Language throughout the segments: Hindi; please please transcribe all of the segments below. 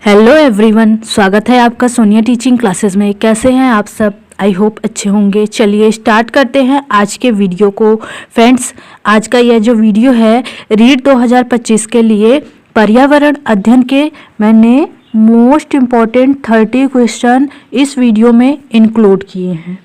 हेलो एवरीवन, स्वागत है आपका सोनिया टीचिंग क्लासेस में। कैसे हैं आप सब? आई होप अच्छे होंगे। चलिए स्टार्ट करते हैं आज के वीडियो को। फ्रेंड्स, आज का यह जो वीडियो है रीड 2025 के लिए पर्यावरण अध्ययन के मैंने मोस्ट इम्पॉर्टेंट 30 क्वेश्चन इस वीडियो में इंक्लूड किए हैं।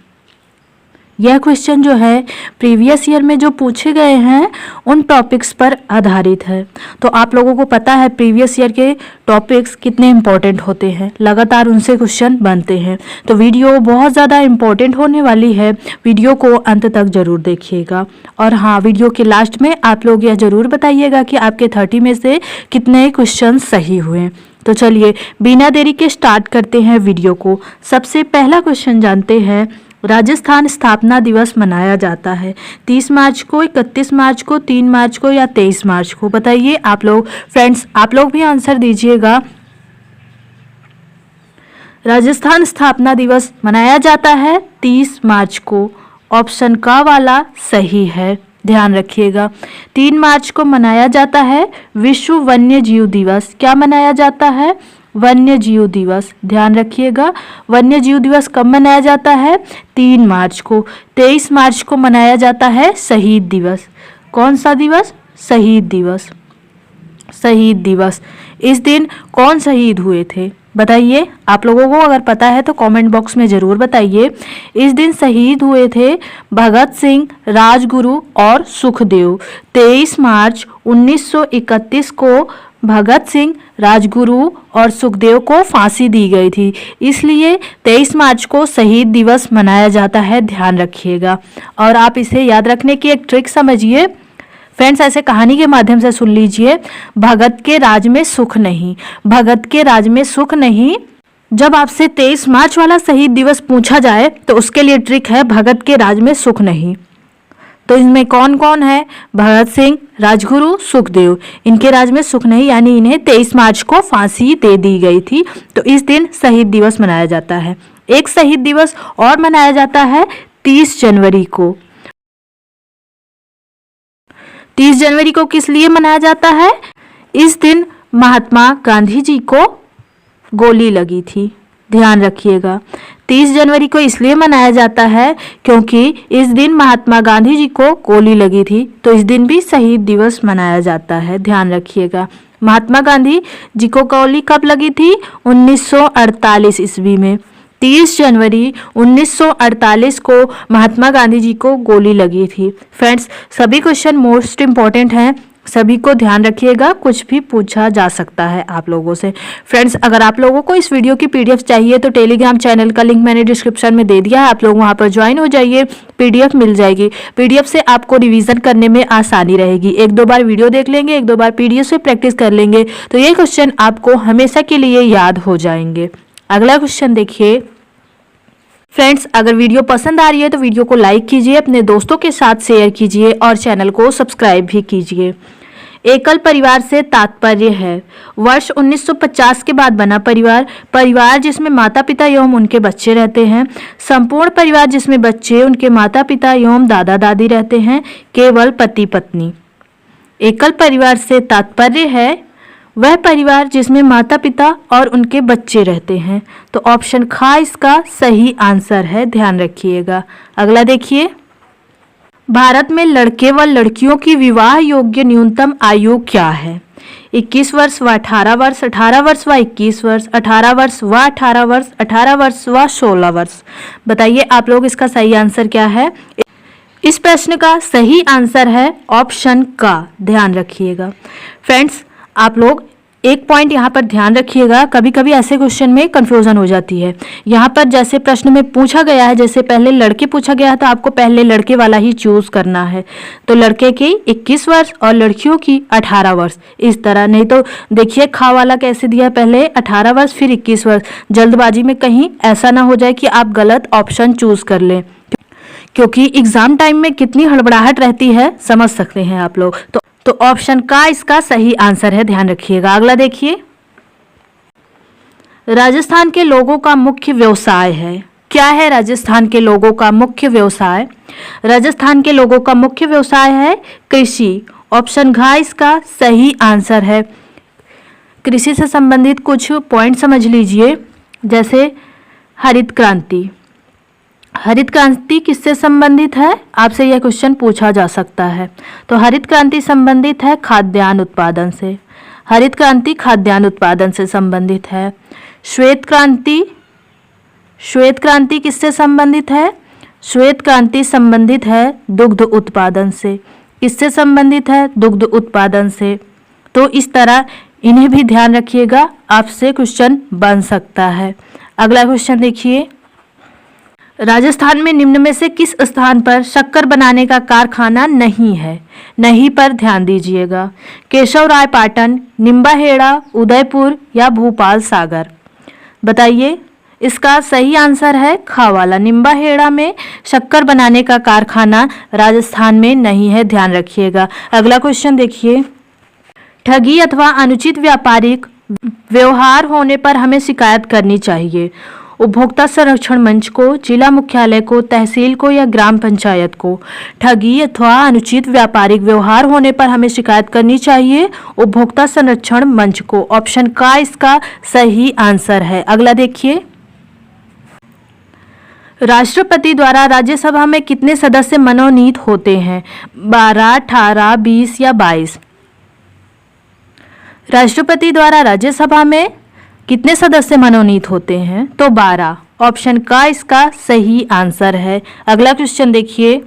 यह क्वेश्चन जो है प्रीवियस ईयर में जो पूछे गए हैं उन टॉपिक्स पर आधारित है। तो आप लोगों को पता है प्रीवियस ईयर के टॉपिक्स कितने इम्पोर्टेंट होते हैं, लगातार उनसे क्वेश्चन बनते हैं। तो वीडियो बहुत ज़्यादा इम्पोर्टेंट होने वाली है, वीडियो को अंत तक ज़रूर देखिएगा। और हाँ, वीडियो के लास्ट में आप लोग यह ज़रूर बताइएगा कि आपके 30 में से कितने क्वेश्चन सही हुए। तो चलिए बिना देरी के स्टार्ट करते हैं वीडियो को। सबसे पहला क्वेश्चन जानते हैं। राजस्थान स्थापना दिवस मनाया जाता है 30 मार्च को, 31 मार्च को, 3 मार्च को या 23 मार्च को? बताइए आप लोग। फ्रेंड्स, आप लोग भी आंसर दीजिएगा। राजस्थान स्थापना दिवस मनाया जाता है 30 मार्च को। ऑप्शन का वाला सही है, ध्यान रखिएगा। 3 मार्च को मनाया जाता है विश्व वन्य जीव दिवस। क्या मनाया जाता है? वन्य जीव दिवस, ध्यान रखिएगा। वन्य जीव दिवस कब मनाया जाता है? 3 मार्च को। 23 मार्च को मनाया जाता है शहीद दिवस। कौन सा दिवस? शहीद दिवस। शहीद दिवस। इस दिन कौन शहीद हुए थे? बताइए। आप लोगों को अगर पता है तो कमेंट बॉक्स में ज़रूर बताइए। इस दिन शहीद हुए थे भगत सिंह, राजगुरु और सुखदेव। 23 मार्च 1931 को भगत सिंह, राजगुरु और सुखदेव को फांसी दी गई थी, इसलिए 23 मार्च को शहीद दिवस मनाया जाता है, ध्यान रखिएगा। और आप इसे याद रखने की एक ट्रिक समझिए फ्रेंड्स, ऐसे कहानी के माध्यम से सुन लीजिए। भगत के राज में सुख नहीं, भगत के राज में सुख नहीं। जब आपसे 23 मार्च वाला शहीद दिवस पूछा जाए तो उसके लिए ट्रिक है भगत के राज में सुख नहीं। तो इसमें कौन कौन है? भगत सिंह, राजगुरु, सुखदेव। इनके राज में सुख नहीं, यानी इन्हें 23 मार्च को फांसी दे दी गई थी। तो इस दिन शहीद दिवस मनाया जाता है। एक शहीद दिवस और मनाया जाता है 30 जनवरी को। 30 जनवरी को किस लिए मनाया जाता है? इस दिन महात्मा गांधी जी को गोली लगी थी, ध्यान रखिएगा। 30 जनवरी को इसलिए मनाया जाता है क्योंकि इस दिन महात्मा गांधी जी को गोली लगी थी। तो इस दिन भी शहीद दिवस मनाया जाता है, ध्यान रखिएगा। महात्मा गांधी जी को गोली कब लगी थी? 1948 ईस्वी में। 30 जनवरी 1948 को महात्मा गांधी जी को गोली लगी थी। फ्रेंड्स, सभी क्वेश्चन मोस्ट इम्पॉर्टेंट हैं, सभी को ध्यान रखिएगा, कुछ भी पूछा जा सकता है आप लोगों से। फ्रेंड्स, अगर आप लोगों को इस वीडियो की पीडीएफ चाहिए तो टेलीग्राम चैनल का लिंक मैंने डिस्क्रिप्शन में दे दिया है, आप लोग वहां पर ज्वाइन हो जाइए, पीडीएफ मिल जाएगी। पीडीएफ से आपको रिवीजन करने में आसानी रहेगी। 1-2 बार वीडियो देख लेंगे, 1-2 बार पीडीएफ से प्रैक्टिस कर लेंगे तो ये क्वेश्चन आपको हमेशा के लिए याद हो जाएंगे। अगला क्वेश्चन देखिए। फ्रेंड्स, अगर वीडियो पसंद आ रही है तो वीडियो को लाइक कीजिए, अपने दोस्तों के साथ शेयर कीजिए और चैनल को सब्सक्राइब भी कीजिए। एकल परिवार से तात्पर्य है वर्ष 1950 के बाद बना परिवार, परिवार जिसमें माता पिता एवं उनके बच्चे रहते हैं, संपूर्ण परिवार जिसमें बच्चे, उनके माता पिता एवं दादा दादी रहते हैं, केवल पति पत्नी। एकल परिवार से तात्पर्य है वह परिवार जिसमें माता पिता और उनके बच्चे रहते हैं। तो ऑप्शन खा इसका सही आंसर है, ध्यान रखिएगा। अगला देखिए। भारत में लड़के व लड़कियों की विवाह योग्य न्यूनतम आयु क्या है? 21 वर्ष व 18 वर्ष, 18 वर्ष व 21 वर्ष, 18 वर्ष व 18 वर्ष, 18 वर्ष व 16 वर्ष? बताइए आप लोग, इसका सही आंसर क्या है? इस प्रश्न का सही आंसर है ऑप्शन का, ध्यान रखिएगा। फ्रेंड्स, आप लोग एक पॉइंट यहाँ पर ध्यान रखिएगा, कभी कभी ऐसे क्वेश्चन में कंफ्यूजन हो जाती है। यहाँ पर जैसे प्रश्न में पूछा गया है, जैसे पहले लड़के पूछा गया है तो आपको पहले लड़के वाला ही चूज करना है। तो लड़के की 21 वर्ष और लड़कियों की 18 वर्ष, इस तरह। नहीं तो देखिए खा वाला कैसे दिया है, पहले 18 वर्ष फिर 21 वर्ष। जल्दबाजी में कहीं ऐसा ना हो जाए कि आप गलत ऑप्शन चूज कर लें, क्योंकि एग्जाम टाइम में कितनी हड़बड़ाहट रहती है समझ सकते हैं आप लोग। तो ऑप्शन का इसका सही आंसर है, ध्यान रखिएगा। अगला देखिए। राजस्थान के लोगों का मुख्य व्यवसाय है। क्या है राजस्थान के लोगों का मुख्य व्यवसाय? राजस्थान के लोगों का मुख्य व्यवसाय है कृषि। ऑप्शन घ इसका सही आंसर है। कृषि से संबंधित कुछ पॉइंट समझ लीजिए, जैसे हरित क्रांति। हरित क्रांति किससे संबंधित है? आपसे यह क्वेश्चन पूछा जा सकता है। तो हरित क्रांति संबंधित है खाद्यान्न उत्पादन से। हरित क्रांति खाद्यान्न उत्पादन से संबंधित है। श्वेत क्रांति, श्वेत क्रांति किससे संबंधित है? श्वेत क्रांति संबंधित है दुग्ध उत्पादन से। किससे संबंधित है? दुग्ध उत्पादन से। तो इस तरह इन्हें भी ध्यान रखिएगा, आपसे क्वेश्चन बन सकता है। अगला क्वेश्चन देखिए, राजस्थान में निम्न में से किस स्थान पर शक्कर बनाने का कारखाना नहीं है? नहीं पर ध्यान दीजिएगा। केशवराय पाटन, निम्बाहेड़ा, उदयपुर या भोपाल सागर? बताइए। इसका सही आंसर है खावाला। निम्बाहेड़ा में शक्कर बनाने का कारखाना राजस्थान में नहीं है, ध्यान रखिएगा। अगला क्वेश्चन देखिए, ठगी अथवा अनुचित व्यापारिक व्यवहार होने पर हमें शिकायत करनी चाहिए? उपभोक्ता संरक्षण मंच को, जिला मुख्यालय को, तहसील को या ग्राम पंचायत को? ठगी अथवा अनुचित व्यापारिक व्यवहार होने पर हमें शिकायत करनी चाहिए उपभोक्ता संरक्षण मंच को। ऑप्शन का इसका सही आंसर है। अगला देखिए, राष्ट्रपति द्वारा राज्यसभा में कितने सदस्य मनोनीत होते हैं? 12, 18, 20 या 22? राष्ट्रपति द्वारा राज्यसभा में कितने सदस्य मनोनीत होते हैं? तो 12। ऑप्शन का इसका सही आंसर है। अगला क्वेश्चन देखिए।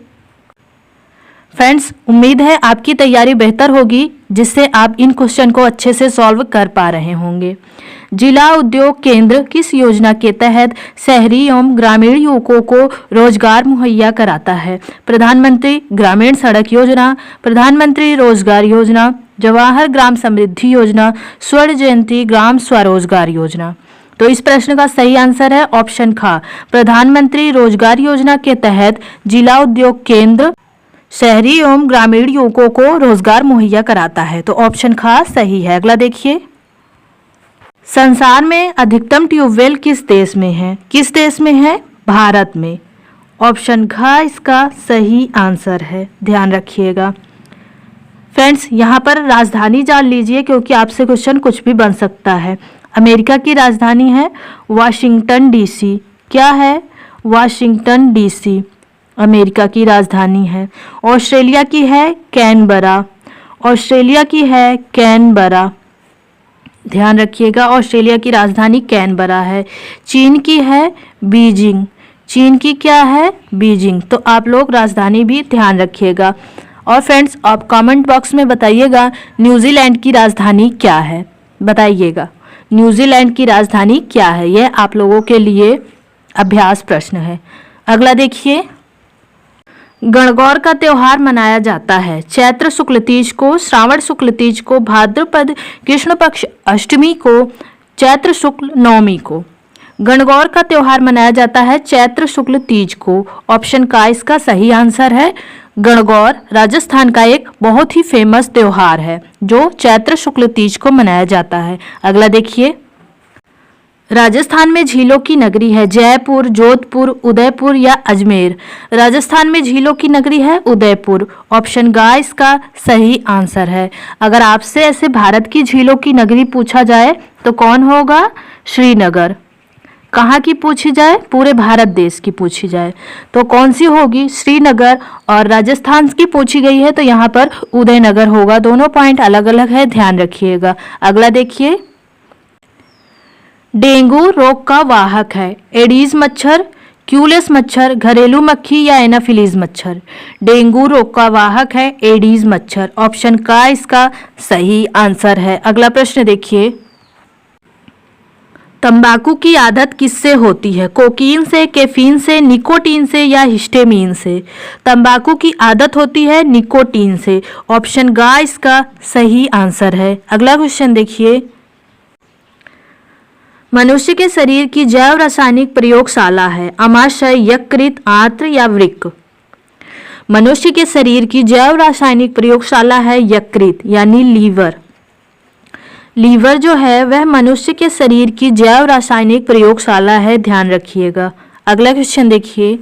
फ्रेंड्स, उम्मीद है आपकी तैयारी बेहतर होगी, जिससे आप इन क्वेश्चन को अच्छे से सॉल्व कर पा रहे होंगे। जिला उद्योग केंद्र किस योजना के तहत शहरी एवं ग्रामीण युवकों को रोजगार मुहैया कराता है? प्रधानमंत्री ग्रामीण सड़क योजना, प्रधानमंत्री रोजगार योजना, जवाहर ग्राम समृद्धि योजना, स्वर्ण जयंती ग्राम स्वरोजगार योजना? तो इस प्रश्न का सही आंसर है ऑप्शन खा। प्रधानमंत्री रोजगार योजना के तहत जिला उद्योग केंद्र शहरी एवं ग्रामीण युवकों को रोजगार मुहैया कराता है। तो ऑप्शन खा सही है। अगला देखिए, संसार में अधिकतम ट्यूबवेल किस देश में है? किस देश में है? भारत में। ऑप्शन घ इसका सही आंसर है, ध्यान रखिएगा। फ्रेंड्स, यहाँ पर राजधानी जान लीजिए, क्योंकि आपसे क्वेश्चन कुछ भी बन सकता है। अमेरिका की राजधानी है वाशिंगटन डीसी। क्या है? वाशिंगटन डीसी अमेरिका की राजधानी है। ऑस्ट्रेलिया की है कैनबरा। ऑस्ट्रेलिया की है कैनबरा, ध्यान रखिएगा। ऑस्ट्रेलिया की राजधानी कैनबरा है। चीन की है बीजिंग। चीन की क्या है? बीजिंग। तो आप लोग राजधानी भी ध्यान रखिएगा। और फ्रेंड्स, आप कमेंट बॉक्स में बताइएगा न्यूजीलैंड की राजधानी क्या है? बताइएगा न्यूजीलैंड की राजधानी क्या है? यह आप लोगों के लिए अभ्यास प्रश्न है। अगला देखिए, गणगौर का त्योहार मनाया जाता है चैत्र शुक्ल तीज को, श्रावण शुक्ल तीज को, भाद्रपद कृष्ण पक्ष अष्टमी को, चैत्र शुक्ल नवमी को? गणगौर का त्योहार मनाया जाता है चैत्र शुक्ल तीज को। ऑप्शन का इसका सही आंसर है गणगौर। राजस्थान का एक बहुत ही फेमस त्योहार है जो चैत्र शुक्ल तीज को मनाया जाता है। अगला देखिए, राजस्थान में झीलों की नगरी है जयपुर, जोधपुर, उदयपुर या अजमेर? राजस्थान में झीलों की नगरी है उदयपुर। ऑप्शन गा इसका सही आंसर है। अगर आपसे ऐसे भारत की झीलों की नगरी पूछा जाए तो कौन होगा? श्रीनगर। कहाँ की पूछी जाए? पूरे भारत देश की पूछी जाए तो कौन सी होगी? श्रीनगर। और राजस्थान की पूछी गई है तो यहाँ पर उदयनगर होगा। दोनों पॉइंट अलग अलग है, ध्यान रखिएगा। अगला देखिए, डेंगू रोग का वाहक है एडीज मच्छर, क्यूलेस मच्छर, घरेलू मक्खी या एनाफिलीज मच्छर? डेंगू रोग का वाहक है एडीज मच्छर। ऑप्शन का इसका सही आंसर है। अगला प्रश्न देखिए, तंबाकू की आदत किससे होती है? कोकीन से, कैफीन से, निकोटीन से या हिस्टेमीन से? तंबाकू की आदत होती है निकोटीन से। ऑप्शन गा इसका सही आंसर है। अगला क्वेश्चन देखिए, मनुष्य के शरीर की जैव रासायनिक प्रयोगशाला है अमाशय, यकृत, आंत्र या वृक्क? मनुष्य के शरीर की जैव रासायनिक प्रयोगशाला है यकृत यानी लीवर। लीवर जो है वह मनुष्य के शरीर की जैव रासायनिक प्रयोगशाला है, ध्यान रखिएगा। अगला क्वेश्चन देखिए,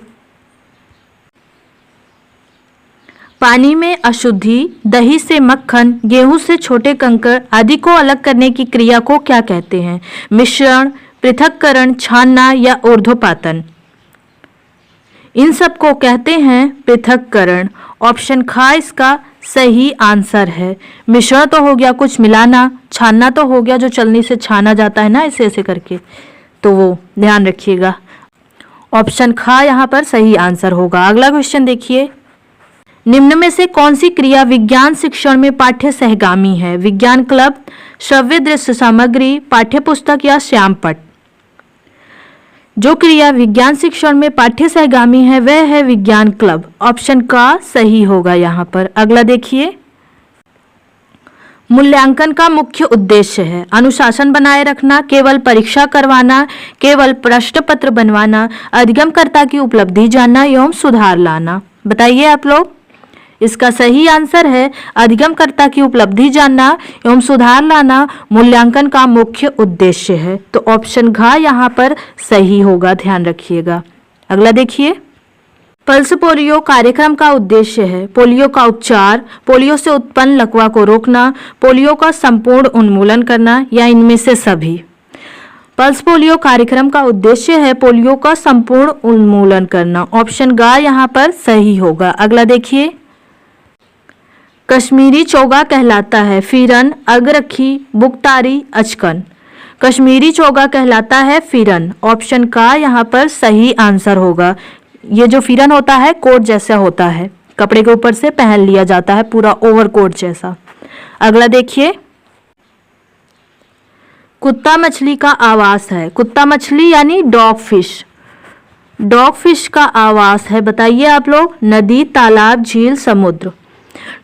पानी में अशुद्धि, दही से मक्खन, गेहूं से छोटे कंकड़ आदि को अलग करने की क्रिया को क्या कहते हैं? मिश्रण, पृथक्करण, छानना या ऊर्ध्वपातन? इन सब को कहते हैं पृथक्करण। ऑप्शन खा इसका सही आंसर है। मिश्रण तो हो गया कुछ मिलाना, छानना तो हो गया जो चलनी से छाना जाता है ना ऐसे ऐसे करके, तो वो ध्यान रखिएगा। ऑप्शन खा यहाँ पर सही आंसर होगा। अगला क्वेश्चन देखिए, निम्न में से कौन सी क्रिया विज्ञान शिक्षण में पाठ्य सहगामी है? विज्ञान क्लब, श्रव्य दृश्य सामग्री, पाठ्य पुस्तक या श्यामपट्ट? जो क्रिया विज्ञान शिक्षण में पाठ्य सहगामी है वह है विज्ञान क्लब। ऑप्शन का सही होगा यहाँ पर। अगला देखिए, मूल्यांकन का मुख्य उद्देश्य है अनुशासन बनाए रखना, केवल परीक्षा करवाना, केवल प्रश्न पत्र बनवाना, अधिगमकर्ता की उपलब्धि जानना एवं सुधार लाना। बताइए आप लोग। इसका सही आंसर है अधिगमकर्ता की उपलब्धि जानना एवं सुधार लाना मूल्यांकन का मुख्य उद्देश्य है। तो ऑप्शन घ यहाँ पर सही होगा, ध्यान रखिएगा। अगला देखिए, पल्स पोलियो कार्यक्रम का उद्देश्य है पोलियो का उपचार, पोलियो से उत्पन्न लकवा को रोकना, पोलियो का संपूर्ण उन्मूलन करना या इनमें से सभी? पल्स पोलियो कार्यक्रम का उद्देश्य है पोलियो का संपूर्ण उन्मूलन करना। ऑप्शन ग यहाँ पर सही होगा। अगला देखिए, कश्मीरी चोगा कहलाता है फिरन, अगरखी, बुगतारी, अचकन? कश्मीरी चोगा कहलाता है फिरन। ऑप्शन का यहाँ पर सही आंसर होगा। ये जो फिरन होता है कोट जैसा होता है, कपड़े के ऊपर से पहन लिया जाता है, पूरा ओवरकोट जैसा। अगला देखिए, कुत्ता मछली का आवास है। कुत्ता मछली यानी डॉग फिश, डॉग फिश का आवास है। बताइए आप लोग, नदी, तालाब, झील, समुद्र?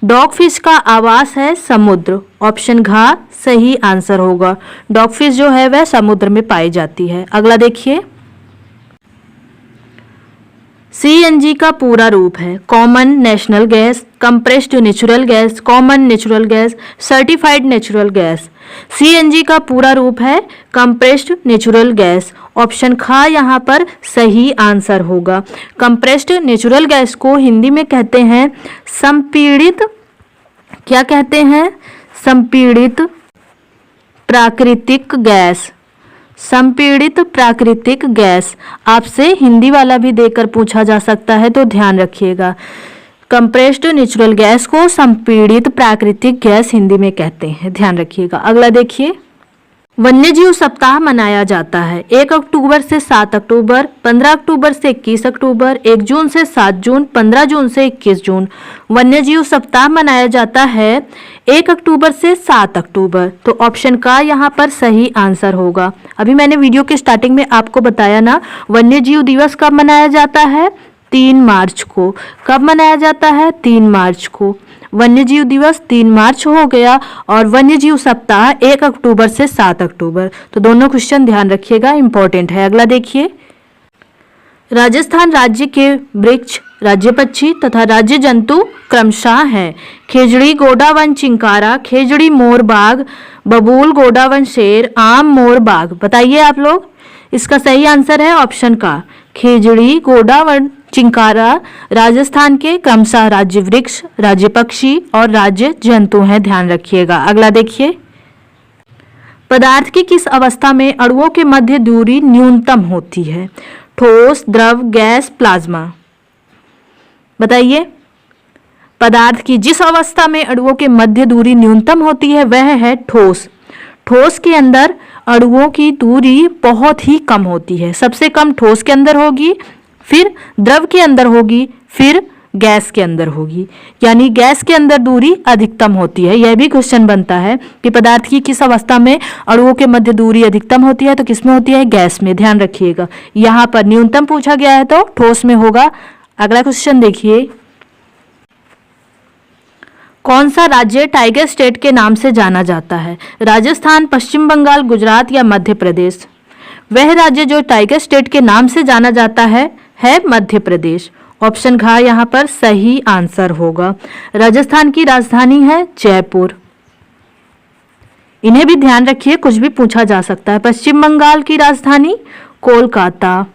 डॉग फिश का आवास है समुद्र। ऑप्शन घ सही आंसर होगा। डॉग फिश जो है वह समुद्र में पाई जाती है। अगला देखिए, सीएनजी का पूरा रूप है common national gas, compressed natural gas, common natural gas, certified natural gas? CNG का पूरा रूप है कंप्रेस्ड नेचुरल गैस। ऑप्शन खा यहाँ पर सही आंसर होगा। कंप्रेस्ड नेचुरल गैस को हिंदी में कहते हैं संपीड़ित, क्या कहते हैं? संपीड़ित प्राकृतिक गैस। संपीड़ित प्राकृतिक गैस आपसे हिंदी वाला भी देकर पूछा जा सकता है, तो ध्यान रखिएगा। कंप्रेस्ड नेचुरल गैस को संपीड़ित प्राकृतिक गैस हिंदी में कहते हैं, ध्यान रखिएगा। अगला देखिए, वन्यजीव सप्ताह मनाया जाता है 1 अक्टूबर से 7 अक्टूबर, 15 अक्टूबर से 21 अक्टूबर, 1 जून से 7 जून, 15 जून से 21 जून। वन्यजीव सप्ताह मनाया जाता है 1 अक्टूबर से 7 अक्टूबर। तो ऑप्शन का यहाँ पर सही आंसर होगा। अभी मैंने वीडियो के स्टार्टिंग में आपको बताया ना, वन्यजीव दिवस कब मनाया जाता है? 3 मार्च को। कब मनाया जाता है? 3 मार्च को। वन्यजीव दिवस 3 मार्च हो गया और वन्यजीव सप्ताह 1 अक्टूबर से 7 अक्टूबर। तो दोनों क्वेश्चन ध्यान रखिएगा, इंपॉर्टेंट है। अगला देखिए, राजस्थान राज्य के वृक्ष, राज्य पक्षी तथा राज्य जंतु क्रमशः हैं खेजड़ी, गोडावन, चिंकारा, खेजड़ी, मोर, बाघ, बबूल, गोडावन, शेर, आम, मोर, बाघ। बताइए आप लोग। इसका सही आंसर है ऑप्शन का खेजड़ी, गोडावन, चिंकारा राजस्थान के क्रमशः राज्य वृक्ष, राज्य पक्षी और राज्य जंतु हैं, ध्यान रखिएगा। अगला देखिए, पदार्थ की किस अवस्था में अणुओं के मध्य दूरी न्यूनतम होती है? ठोस, द्रव, गैस, प्लाज्मा? बताइए। पदार्थ की जिस अवस्था में अणुओं के मध्य दूरी न्यूनतम होती है वह है ठोस। ठोस के अंदर अणुओं की दूरी बहुत ही कम होती है। सबसे कम ठोस के अंदर होगी, फिर द्रव के अंदर होगी, फिर गैस के अंदर होगी, यानी गैस के अंदर दूरी अधिकतम होती है। यह भी क्वेश्चन बनता है कि पदार्थ की किस अवस्था में अणुओं के मध्य दूरी अधिकतम होती है, तो किसमें होती है? गैस में। ध्यान रखिएगा, यहाँ पर न्यूनतम पूछा गया है तो ठोस में होगा। अगला क्वेश्चन देखिए, कौन सा राज्य टाइगर स्टेट के नाम से जाना जाता है? राजस्थान, पश्चिम बंगाल, गुजरात या मध्य प्रदेश? वह राज्य जो टाइगर स्टेट के नाम से जाना जाता है मध्य प्रदेश। ऑप्शन घ यहाँ पर सही आंसर होगा। राजस्थान की राजधानी है जयपुर। इन्हें भी ध्यान रखिए, कुछ भी पूछा जा सकता है। पश्चिम बंगाल की राजधानी कोलकाता,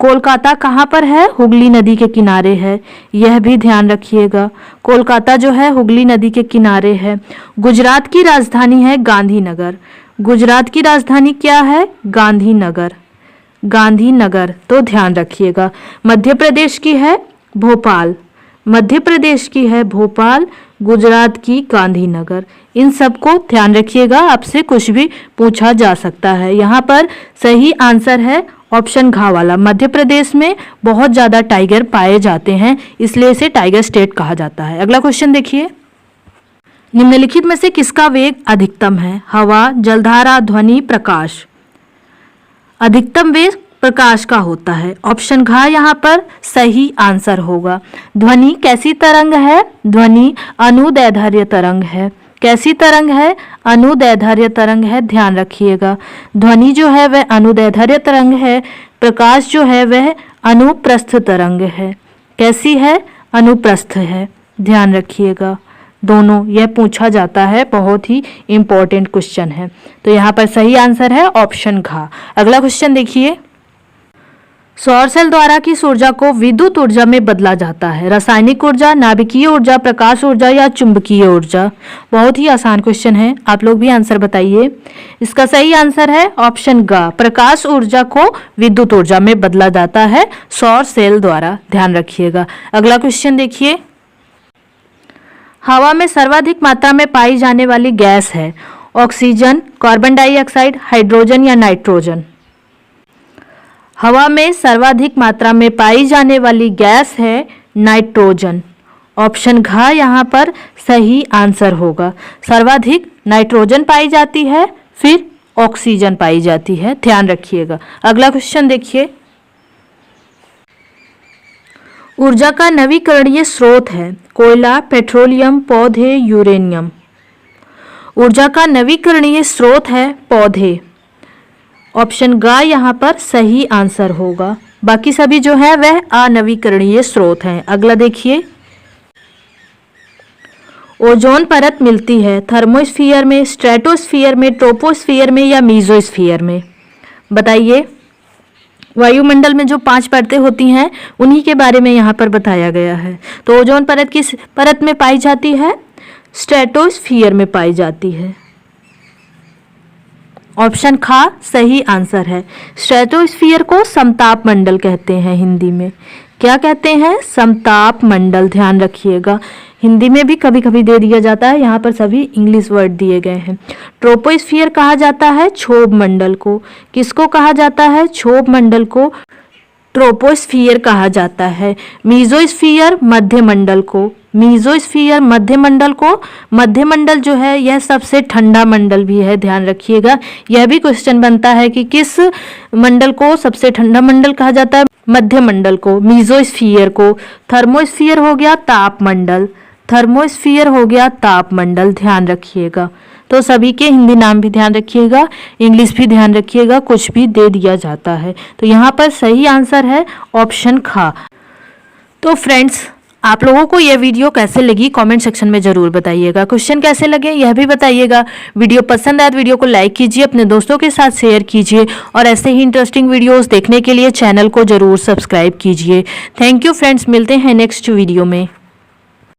कोलकाता कहाँ पर है? हुगली नदी के किनारे है, यह भी ध्यान रखिएगा। कोलकाता जो है हुगली नदी के किनारे है। गुजरात की राजधानी है गांधीनगर। गुजरात की राजधानी क्या है? गांधीनगर। गांधीनगर, तो ध्यान रखिएगा। मध्य प्रदेश की है भोपाल। मध्य प्रदेश की है भोपाल, गुजरात की गांधीनगर। इन सबको ध्यान रखिएगा, आपसे कुछ भी पूछा जा सकता है। यहाँ पर सही आंसर है ऑप्शन घ वाला। मध्य प्रदेश में बहुत ज़्यादा टाइगर पाए जाते हैं, इसलिए इसे टाइगर स्टेट कहा जाता है। अगला क्वेश्चन देखिए, निम्नलिखित में से किसका वेग अधिकतम है? हवा, जलधारा, ध्वनि, प्रकाश। अधिकतम वेग प्रकाश का होता है। ऑप्शन घ यहाँ पर सही आंसर होगा। ध्वनि कैसी तरंग है? ध्वनि अनुदैर्ध्य तरंग है। कैसी तरंग है? अनुदैर्ध्य तरंग है, ध्यान रखिएगा। ध्वनि जो है वह अनुदैर्ध्य तरंग है, प्रकाश जो है वह अनुप्रस्थ तरंग है। कैसी है? अनुप्रस्थ है, ध्यान रखिएगा। दोनों यह पूछा जाता है, बहुत ही इंपॉर्टेंट क्वेश्चन है। तो यहाँ पर सही आंसर है ऑप्शन घ। अगला क्वेश्चन देखिए, सौर सेल द्वारा किस ऊर्जा को विद्युत ऊर्जा में बदला जाता है? रासायनिक ऊर्जा, नाभिकीय ऊर्जा, प्रकाश ऊर्जा या चुंबकीय ऊर्जा? बहुत ही आसान क्वेश्चन है, आप लोग भी आंसर बताइए। इसका सही आंसर है ऑप्शन ग, प्रकाश ऊर्जा को विद्युत ऊर्जा में बदला जाता है सौर सेल द्वारा, ध्यान रखिएगा। अगला क्वेश्चन देखिए, हवा में सर्वाधिक मात्रा में पाई जाने वाली गैस है? ऑक्सीजन, कार्बन डाइऑक्साइड, हाइड्रोजन या नाइट्रोजन? हवा में सर्वाधिक मात्रा में पाई जाने वाली गैस है नाइट्रोजन। ऑप्शन घ यहाँ पर सही आंसर होगा। सर्वाधिक नाइट्रोजन पाई जाती है, फिर ऑक्सीजन पाई जाती है, ध्यान रखिएगा। अगला क्वेश्चन देखिए, ऊर्जा का नवीकरणीय स्रोत है? कोयला, पेट्रोलियम, पौधे, यूरेनियम? ऊर्जा का नवीकरणीय स्रोत है पौधे। ऑप्शन ग यहाँ पर सही आंसर होगा। बाकी सभी जो है वह अनवीकरणीय स्रोत हैं। अगला देखिए, ओजोन परत मिलती है थर्मोस्फीयर में, स्ट्रेटोस्फीयर में, ट्रोपोस्फीयर में या मीजोस्फीयर में? बताइए। वायुमंडल में जो 5 परतें होती हैं उन्हीं के बारे में यहाँ पर बताया गया है। तो ओजोन परत किस परत में पाई जाती है? स्ट्रेटोस्फीयर में पाई जाती है। ऑप्शन ख सही आंसर है। स्ट्रेटोस्फीयर को समताप मंडल कहते हैं हिंदी में। क्या कहते हैं? समताप मंडल, ध्यान रखिएगा। हिंदी में भी कभी कभी दे दिया जाता है, यहाँ पर सभी इंग्लिश वर्ड दिए गए हैं। ट्रोपोस्फीयर कहा जाता है क्षोभ मंडल को। किसको कहा जाता है? क्षोभ मंडल को ट्रोपोस्फीयर कहा जाता है। मीजोस्फीयर मध्य मंडल को। मीजोस्फीयर मध्य मंडल को। मध्य मंडल जो है यह सबसे ठंडा मंडल भी है, ध्यान रखिएगा। यह भी क्वेश्चन बनता है कि किस मंडल को सबसे ठंडा मंडल कहा जाता है? मध्य मंडल को, मीजोस्फीयर को। थर्मोस्फीयर हो गया ताप मंडल। थर्मोस्फीयर हो गया ताप मंडल, ध्यान रखिएगा। तो सभी के हिंदी नाम भी ध्यान रखिएगा, इंग्लिश भी ध्यान रखिएगा, कुछ भी दे दिया जाता है। तो यहाँ पर सही आंसर है ऑप्शन ख। तो फ्रेंड्स, आप लोगों को यह वीडियो कैसे लगी कमेंट सेक्शन में जरूर बताइएगा। क्वेश्चन कैसे लगे यह भी बताइएगा। वीडियो पसंद आए तो वीडियो को लाइक कीजिए, अपने दोस्तों के साथ शेयर कीजिए और ऐसे ही इंटरेस्टिंग वीडियोस देखने के लिए चैनल को जरूर सब्सक्राइब कीजिए। थैंक यू फ्रेंड्स, मिलते हैं नेक्स्ट वीडियो में।